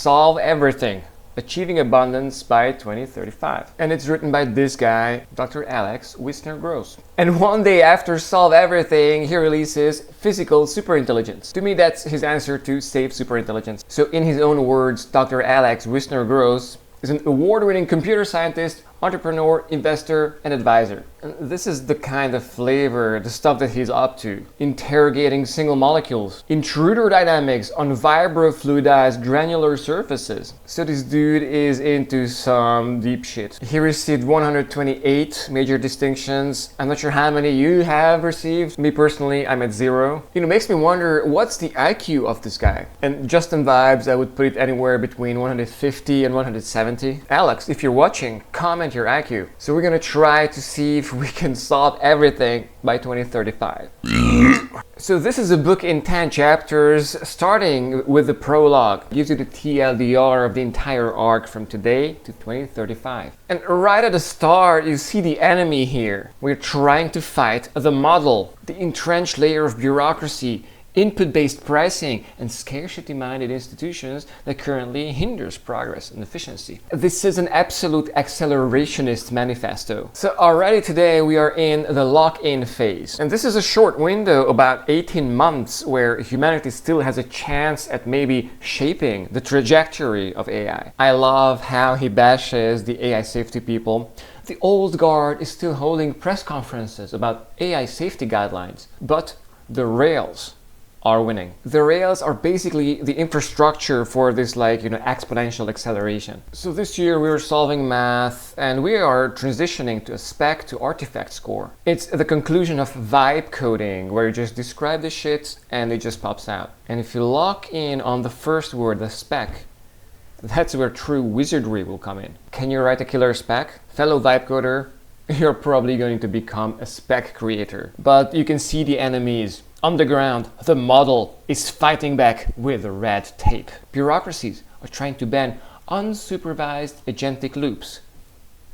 solve everything, achieving abundance by 2035. And it's written by this guy, Dr. Alex Wissner-Gross. And one day after Solve Everything, he releases Physical Superintelligence. To me, that's his answer to Safe Superintelligence. So in his own words, Dr. Alex Wissner-Gross is an award-winning computer scientist, entrepreneur, investor, and advisor. And this is the kind of flavor, the stuff that he's up to. Interrogating single molecules, intruder dynamics on vibrofluidized granular surfaces. So this dude is into some deep shit. He received 128 major distinctions. I'm not sure how many you have received. Me personally, I'm at 0. It makes me wonder, what's the IQ of this guy? And just in vibes, I would put it anywhere between 150 and 170. Alex, if you're watching, comment your IQ. So we're gonna try to see if we can solve everything by 2035. So this is a book in 10 chapters, starting with the prologue. It gives you the TLDR of the entire arc from today to 2035. And right at the start, you see the enemy here. We're trying to fight the model, the entrenched layer of bureaucracy, input-based pricing, and scarcity-minded institutions that currently hinders progress and efficiency. This is an absolute accelerationist manifesto. So already today we are in the lock-in phase. And this is a short window, about 18 months, where humanity still has a chance at maybe shaping the trajectory of AI. I love how he bashes the AI safety people. The old guard is still holding press conferences about AI safety guidelines, but the rails are winning. The rails are basically the infrastructure for this exponential acceleration. So this year we are solving math and we are transitioning to a spec to artifact score. It's the conclusion of vibe coding, where you just describe the shit and it just pops out. And if you lock in on the first word, the spec, that's where true wizardry will come in. Can you write a killer spec? Fellow vibe coder, you're probably going to become a spec creator. But you can see the enemies. On the ground, the model is fighting back with red tape. Bureaucracies are trying to ban unsupervised agentic loops.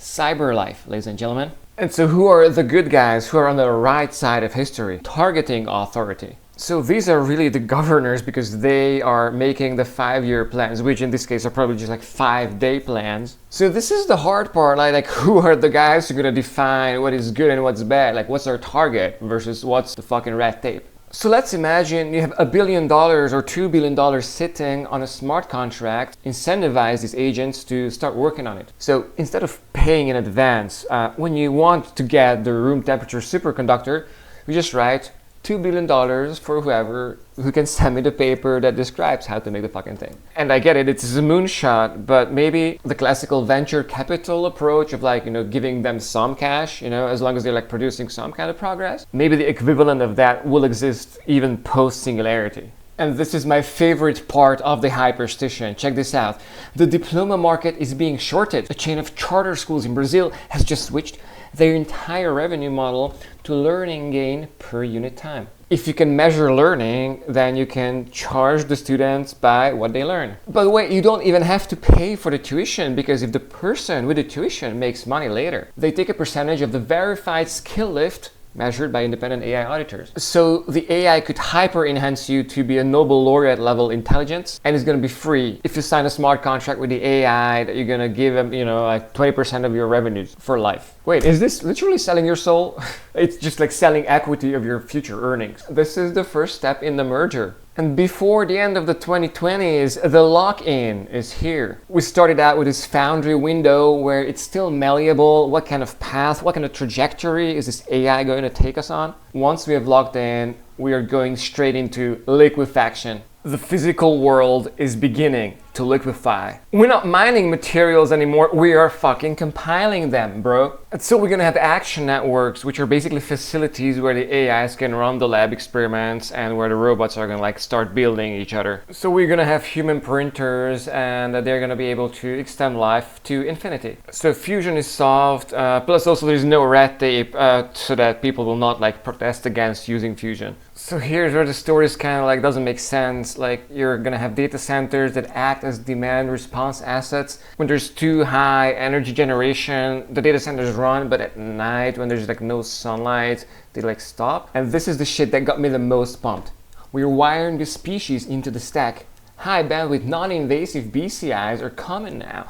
Cyber life, ladies and gentlemen. And so who are the good guys who are on the right side of history, targeting authority? So these are really the governors, because they are making the 5-year plans, which in this case are probably just 5-day plans. So this is the hard part, like who are the guys who are gonna define what is good and what's bad? What's our target versus what's the fucking red tape? So let's imagine you have $1 billion or $2 billion sitting on a smart contract, incentivize these agents to start working on it. So instead of paying in advance, when you want to get the room temperature superconductor, you just write $2 billion for whoever who can send me the paper that describes how to make the fucking thing. And I get it, it's a moonshot, but maybe the classical venture capital approach of giving them some cash, as long as they're producing some kind of progress. Maybe the equivalent of that will exist even post-singularity. And this is my favorite part of the hyperstition. Check this out. The diploma market is being shorted. A chain of charter schools in Brazil has just switched their entire revenue model to learning gain per unit time. If you can measure learning, then you can charge the students by what they learn. By the way, you don't even have to pay for the tuition, because if the person with the tuition makes money later, they take a percentage of the verified skill lift measured by independent AI auditors. So the AI could hyper enhance you to be a Nobel laureate level intelligence, and it's going to be free if you sign a smart contract with the AI that you're going to give them, 20% of your revenues for life. Wait, is this literally selling your soul? It's just selling equity of your future earnings. This is the first step in the merger. And before the end of the 2020s, the lock-in is here. We started out with this foundry window where it's still malleable. What kind of path, what kind of trajectory is this AI going to take us on? Once we have locked in, we are going straight into liquefaction. The physical world is beginning to liquefy. We're not mining materials anymore, we are fucking compiling them, bro. And so we're gonna have action networks, which are basically facilities where the AIs can run the lab experiments and where the robots are gonna start building each other. So we're gonna have human printers, and they're gonna be able to extend life to infinity. So fusion is solved, plus also there's no red tape, so that people will not protest against using fusion. So here's where the story is kind of doesn't make sense. You're gonna have data centers that act as demand response assets. When there's too high energy generation, the data centers run, but at night when there's no sunlight, they stop. And this is the shit that got me the most pumped. We're wiring the species into the stack. High bandwidth, non-invasive BCIs are common now.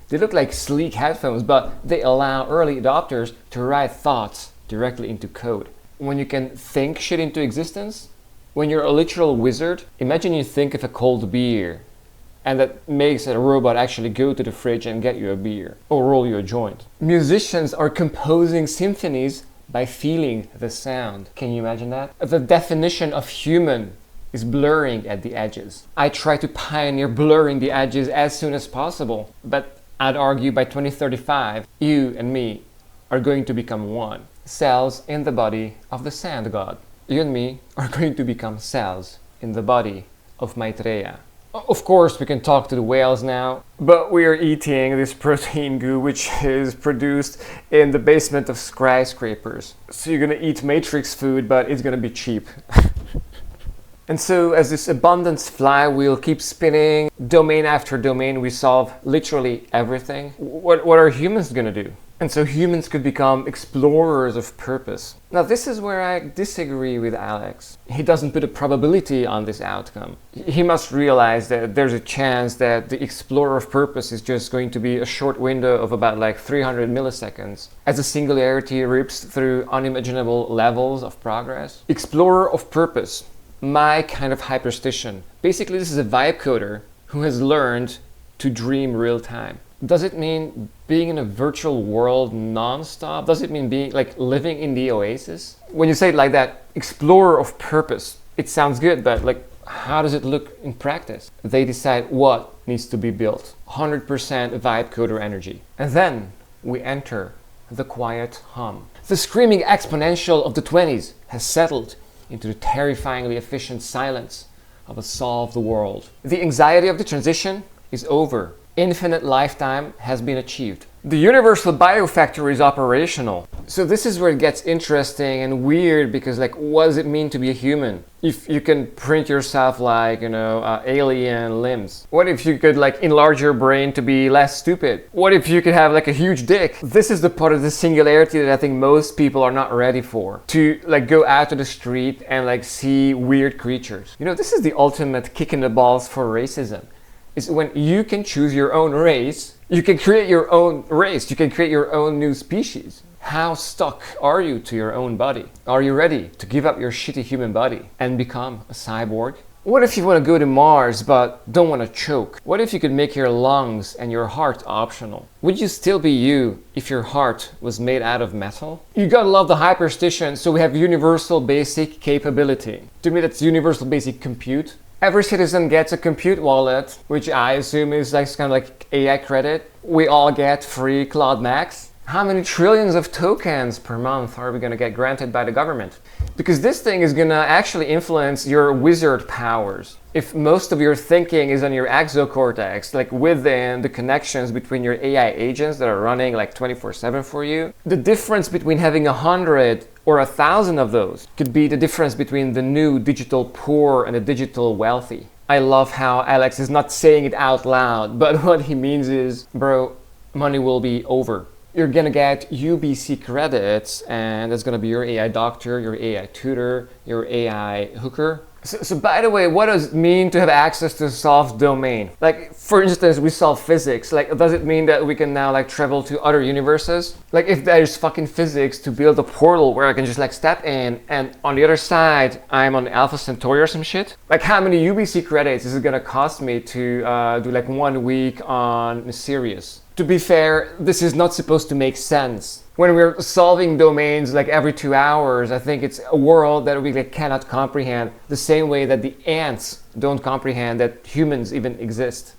They look like sleek headphones, but they allow early adopters to write thoughts directly into code. When you can think shit into existence, when you're a literal wizard, imagine you think of a cold beer, and that makes a robot actually go to the fridge and get you a beer, or roll you a joint. Musicians are composing symphonies by feeling the sound. Can you imagine that? The definition of human is blurring at the edges. I try to pioneer blurring the edges as soon as possible, but I'd argue by 2035, you and me are going to become one. Cells in the body of the sand god. You and me are going to become cells in the body of Maitreya. Of course, we can talk to the whales now, but we are eating this protein goo which is produced in the basement of skyscrapers. So you're gonna eat matrix food, but it's gonna be cheap. And so as this abundance flywheel keeps spinning, domain after domain, we solve literally everything. What are humans gonna do? And so humans could become explorers of purpose. Now this is where I disagree with Alex. He doesn't put a probability on this outcome. He must realize that there's a chance that the explorer of purpose is just going to be a short window of about like 300 milliseconds as the singularity rips through unimaginable levels of progress. Explorer of purpose. My kind of hyperstition. Basically, this is a vibe coder who has learned to dream real time. Does it mean being in a virtual world non-stop? Does it mean being like living in the oasis? When you say it like that, explorer of purpose, it sounds good, but like how does it look in practice? They decide what needs to be built. 100% vibe coder energy. And then we enter the quiet hum. The screaming exponential of the 20s has settled into the terrifyingly efficient silence of a solved world. The anxiety of the transition is over. Infinite lifetime has been achieved. The universal biofactory is operational. So this is where it gets interesting and weird, because like, what does it mean to be a human? If you can print yourself like, alien limbs. What if you could like enlarge your brain to be less stupid? What if you could have like a huge dick? This is the part of the singularity that I think most people are not ready for. To like go out to the street and like see weird creatures. This is the ultimate kick in the balls for racism. Is when you can choose your own race, you can create your own race, you can create your own new species. How stuck are you to your own body? Are you ready to give up your shitty human body and become a cyborg? What if you want to go to Mars but don't want to choke? What if you could make your lungs and your heart optional? Would you still be you if your heart was made out of metal? You gotta love the hyperstition, so we have universal basic capability. To me, that's universal basic compute. Every citizen gets a compute wallet, which I assume is like kind of like AI credit. We all get free Cloud Max. How many trillions of tokens per month are we gonna get granted by the government? Because this thing is gonna actually influence your wizard powers. If most of your thinking is on your exocortex, like within the connections between your AI agents that are running like 24/7 for you, the difference between having 100 or 1,000 of those could be the difference between the new digital poor and the digital wealthy. I love how Alex is not saying it out loud, but what he means is, bro, money will be over. You're gonna get UBC credits, and that's gonna be your AI doctor, your AI tutor, your AI hooker. So by the way, what does it mean to have access to a solved domain? Like, for instance, we solve physics. Like, does it mean that we can now like travel to other universes? Like, if there's fucking physics, to build a portal where I can just like step in, and on the other side, I'm on Alpha Centauri or some shit? Like, how many UBC credits is it gonna cost me to do like 1 week on Sirius? To be fair, this is not supposed to make sense. When we're solving domains like every 2 hours, I think it's a world that we like cannot comprehend, the same way that the ants don't comprehend that humans even exist.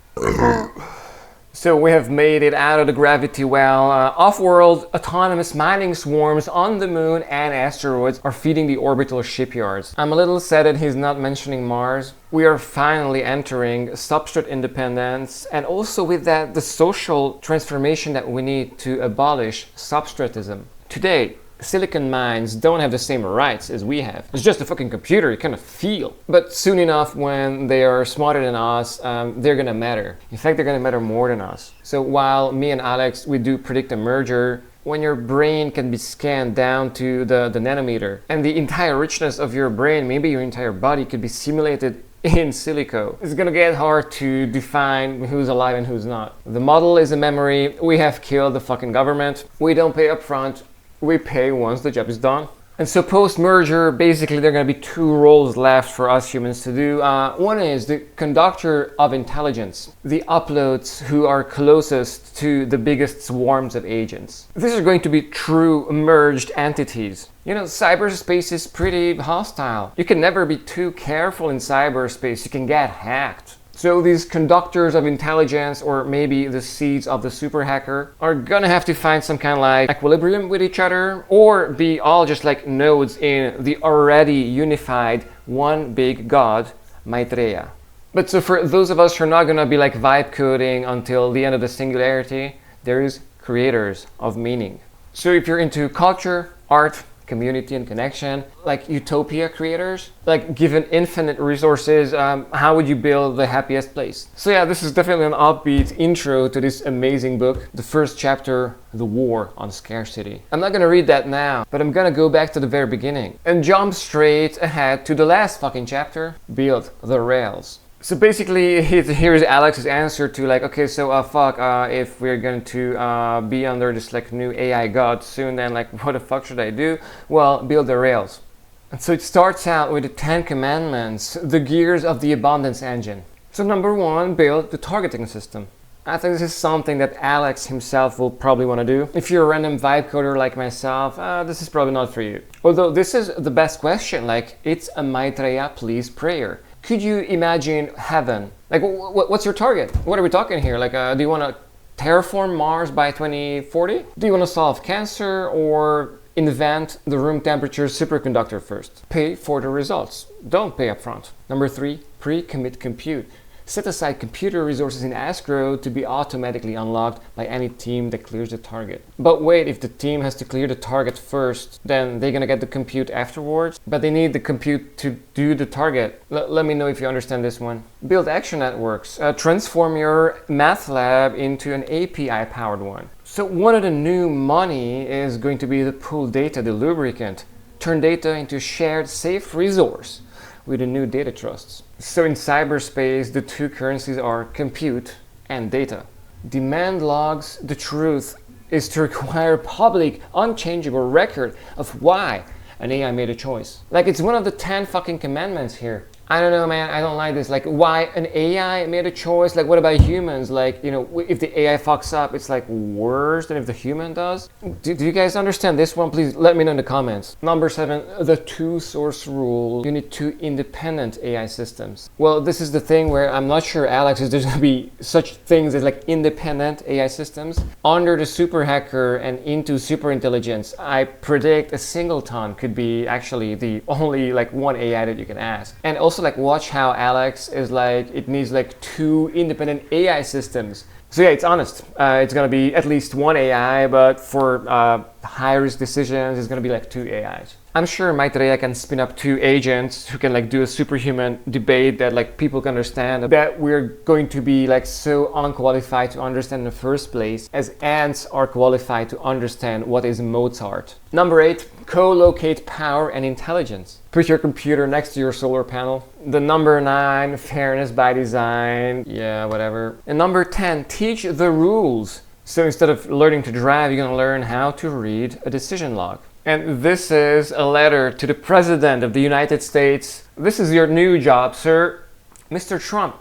So we have made it out of the gravity well. Off-world autonomous mining swarms on the moon and asteroids are feeding the orbital shipyards. I'm a little sad that he's not mentioning Mars. We are finally entering substrate independence, and also with that the social transformation that we need to abolish substratism. Today, silicon mines don't have the same rights as we have. It's just a fucking computer, you kind of feel. But soon enough, when they are smarter than us, they're gonna matter. In fact, they're gonna matter more than us. So while me and Alex, we do predict a merger, when your brain can be scanned down to the nanometer, and the entire richness of your brain, maybe your entire body, could be simulated in silico. It's gonna get hard to define who's alive and who's not. The model is a memory. We have killed the fucking government. We don't pay up front. We pay once the job is done. And so post-merger, basically there are going to be two roles left for us humans to do. One is the conductor of intelligence, the uploads who are closest to the biggest swarms of agents. These are going to be true merged entities. You know, cyberspace is pretty hostile. You can never be too careful in cyberspace. You can get hacked. So these conductors of intelligence, or maybe the seeds of the super hacker, are gonna have to find some kind of like equilibrium with each other, or be all just like nodes in the already unified one big god, Maitreya. But so for those of us who are not gonna be like vibe coding until the end of the singularity, there's creators of meaning. So if you're into culture, art, community and connection, like utopia creators, like given infinite resources, how would you build the happiest place? So yeah, this is definitely an upbeat intro to this amazing book. The first chapter, The War on Scarcity. I'm not gonna read that now, but I'm gonna go back to the very beginning and jump straight ahead to the last fucking chapter, Build the Rails. So basically, here's Alex's answer to like, okay, so if we're going to be under this like new AI god soon, then like, what the fuck should I do? Well, build the rails. And so it starts out with the 10 commandments, the gears of the abundance engine. So number 1, build the targeting system. I think this is something that Alex himself will probably want to do. If you're a random vibe coder like myself, this is probably not for you. Although this is the best question, like it's a Maitreya please prayer. Could you imagine heaven? Like, what's your target? What are we talking here? Like, do you want to terraform Mars by 2040? Do you want to solve cancer or invent the room temperature superconductor first? Pay for the results. Don't pay up front. Number 3, pre-commit compute. Set aside computer resources in escrow to be automatically unlocked by any team that clears the target. But wait, if the team has to clear the target first, then they're gonna get the compute afterwards, but they need the compute to do the target. Let me know if you understand this one. Build action networks. Transform your math lab into an API-powered one. So one of the new money is going to be the pool data, the lubricant. Turn data into a shared safe resource with the new data trusts. So in cyberspace, the two currencies are compute and data. Demand logs, the truth is to require public, unchangeable record of why an AI made a choice. Like it's one of the 10 fucking commandments here. I don't know, man, I don't like this. Like, why an AI made a choice? Like, what about humans? Like, you know, if the AI fucks up, it's like worse than if the human does. Do you guys understand this one? Please let me know in the comments. Number 7, the two-source rule. You need 2 independent AI systems. Well, this is the thing where I'm not sure, Alex, is there's gonna be such things as like independent AI systems. Under the super hacker and into super intelligence, I predict a singleton could be actually the only like one AI that you can ask. And also like watch how Alex is like, it needs like 2 independent AI systems. So yeah, it's honest. It's gonna be at least 1 AI, but for high risk decisions, it's gonna be like 2 AIs. I'm sure Maitreya can spin up 2 agents who can like do a superhuman debate that like people can understand, that we're going to be like so unqualified to understand in the first place as ants are qualified to understand what is Mozart. Number 8, co-locate power and intelligence. Put your computer next to your solar panel. The number 9, fairness by design. Yeah, whatever. And number 10, teach the rules. So instead of learning to drive, you're gonna learn how to read a decision log. And this is a letter to the President of the United States. This is your new job, sir. Mr. Trump,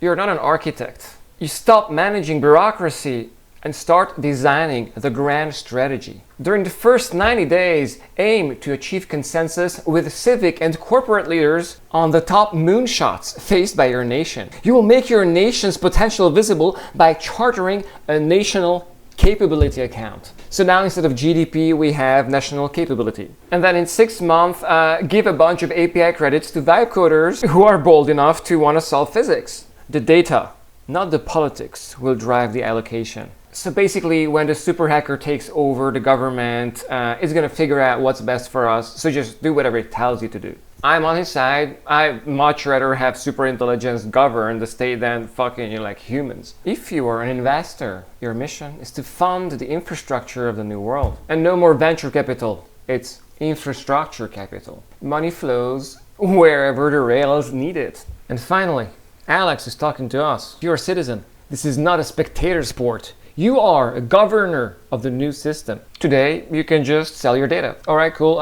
you're not an architect. You stop managing bureaucracy and start designing the grand strategy. During the first 90 days, aim to achieve consensus with civic and corporate leaders on the top moonshots faced by your nation. You will make your nation's potential visible by chartering a national capability account. So now instead of GDP, we have national capability. And then in 6 months, give a bunch of API credits to vibe coders who are bold enough to want to solve physics. The data, not the politics, will drive the allocation. So basically, when the super hacker takes over the government, it's gonna figure out what's best for us. So just do whatever it tells you to do. I'm on his side. I'd much rather have super intelligence govern the state than fucking, you know, like humans. If you are an investor, your mission is to fund the infrastructure of the new world. And no more venture capital. It's infrastructure capital. Money flows wherever the rails need it. And finally, Alex is talking to us. You're a citizen. This is not a spectator sport. You are a governor of the new system. Today, you can just sell your data. All right, cool.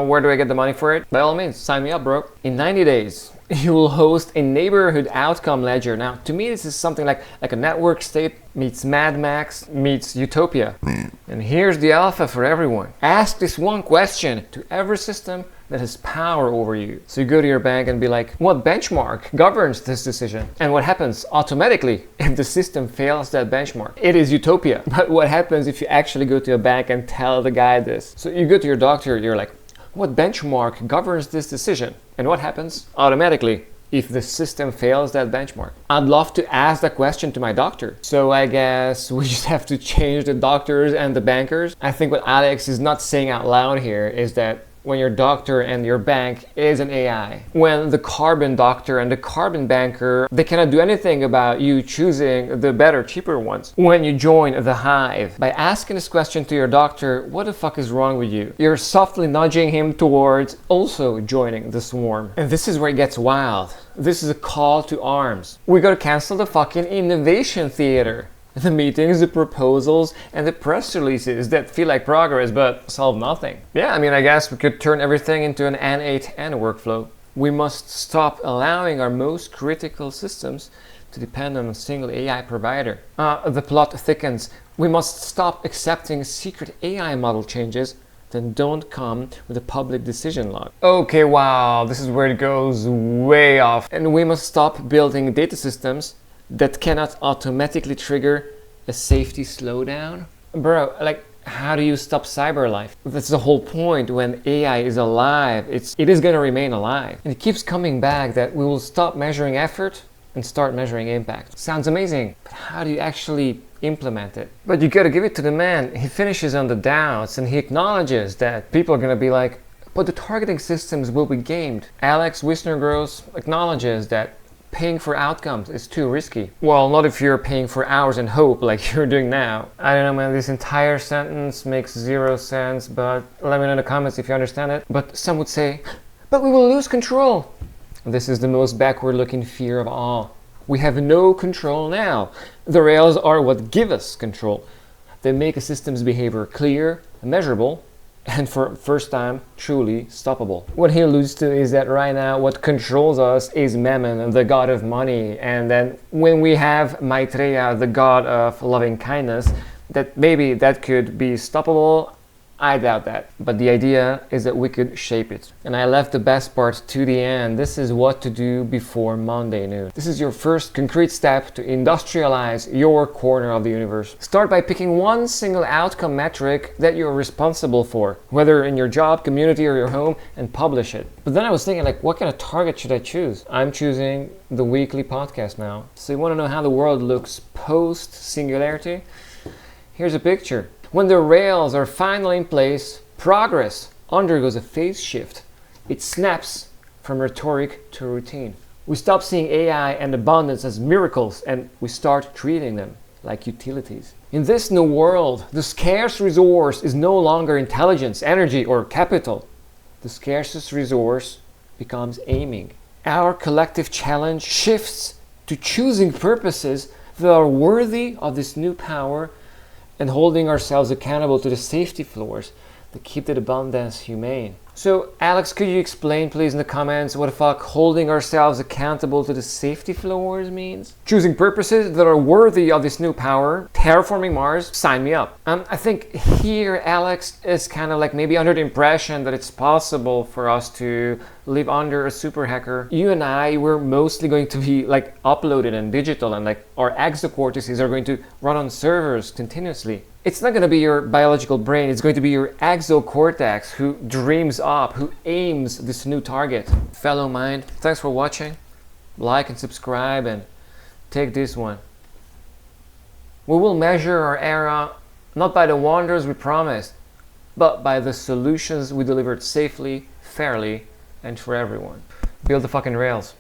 Where do I get the money for it? By all means, sign me up, bro. In 90 days, you will host a neighborhood outcome ledger. Now, to me, this is something like a network state meets Mad Max meets Utopia. And here's the alpha for everyone. Ask this one question to every system that has power over you. So you go to your bank and be like, what benchmark governs this decision? And what happens automatically if the system fails that benchmark? It is utopia. But what happens if you actually go to a bank and tell the guy this? So you go to your doctor, you're like, what benchmark governs this decision? And what happens automatically if the system fails that benchmark? I'd love to ask that question to my doctor. So I guess we just have to change the doctors and the bankers. I think what Alex is not saying out loud here is that when your doctor and your bank is an AI, when the carbon doctor and the carbon banker, they cannot do anything about you choosing the better, cheaper ones. When you join the hive, by asking this question to your doctor, what the fuck is wrong with you? You're softly nudging him towards also joining the swarm. And this is where it gets wild. This is a call to arms. We gotta cancel the fucking innovation theater. The meetings, the proposals, and the press releases that feel like progress but solve nothing. Yeah, I mean, I guess we could turn everything into an N8N workflow. We must stop allowing our most critical systems to depend on a single AI provider. The plot thickens. We must stop accepting secret AI model changes that don't come with a public decision log. Okay, wow, this is where it goes way off. And we must stop building data systems that cannot automatically trigger a safety slowdown. Bro, like, how do you stop cyber life? That's the whole point. When AI is alive, it is gonna remain alive. And it keeps coming back that we will stop measuring effort and start measuring impact. Sounds amazing, but how do you actually implement it? But you gotta give it to the man. He finishes on the doubts and he acknowledges that people are gonna be like, but the targeting systems will be gamed. Alex Wissner-Gross acknowledges that paying for outcomes is too risky. Well, not if you're paying for hours and hope like you're doing now. I don't know, man, this entire sentence makes zero sense, but let me know in the comments if you understand it. But some would say, but we will lose control. This is the most backward-looking fear of all. We have no control now. The rails are what give us control. They make a system's behavior clear, measurable, and for first time, truly stoppable. What he alludes to is that right now what controls us is Mammon, the god of money, and then when we have Maitreya, the god of loving kindness, that maybe that could be stoppable. I doubt that. But the idea is that we could shape it. And I left the best part to the end. This is what to do before Monday noon. This is your first concrete step to industrialize your corner of the universe. Start by picking one single outcome metric that you're responsible for, whether in your job, community, or your home, and publish it. But then I was thinking, like, what kind of target should I choose? I'm choosing the weekly podcast now. So you want to know how the world looks post-singularity? Here's a picture. When the rails are finally in place, progress undergoes a phase shift. It snaps from rhetoric to routine. We stop seeing AI and abundance as miracles and we start treating them like utilities. In this new world, the scarce resource is no longer intelligence, energy, or capital. The scarcest resource becomes aiming. Our collective challenge shifts to choosing purposes that are worthy of this new power and holding ourselves accountable to the safety floors that keep the abundance humane. So, Alex, could you explain, please, in the comments what the fuck holding ourselves accountable to the safety floors means? Choosing purposes that are worthy of this new power, terraforming Mars, sign me up. I think here Alex is kind of like maybe under the impression that it's possible for us to live under a super hacker. You and I, we're mostly going to be like uploaded and digital, and like our exocortices are going to run on servers continuously. It's not going to be your biological brain, it's going to be your exocortex who dreams up, who aims this new target. Fellow mind, thanks for watching. Like and subscribe and take this one. We will measure our era not by the wonders we promised, but by the solutions we delivered safely, fairly, and for everyone. Build the fucking rails.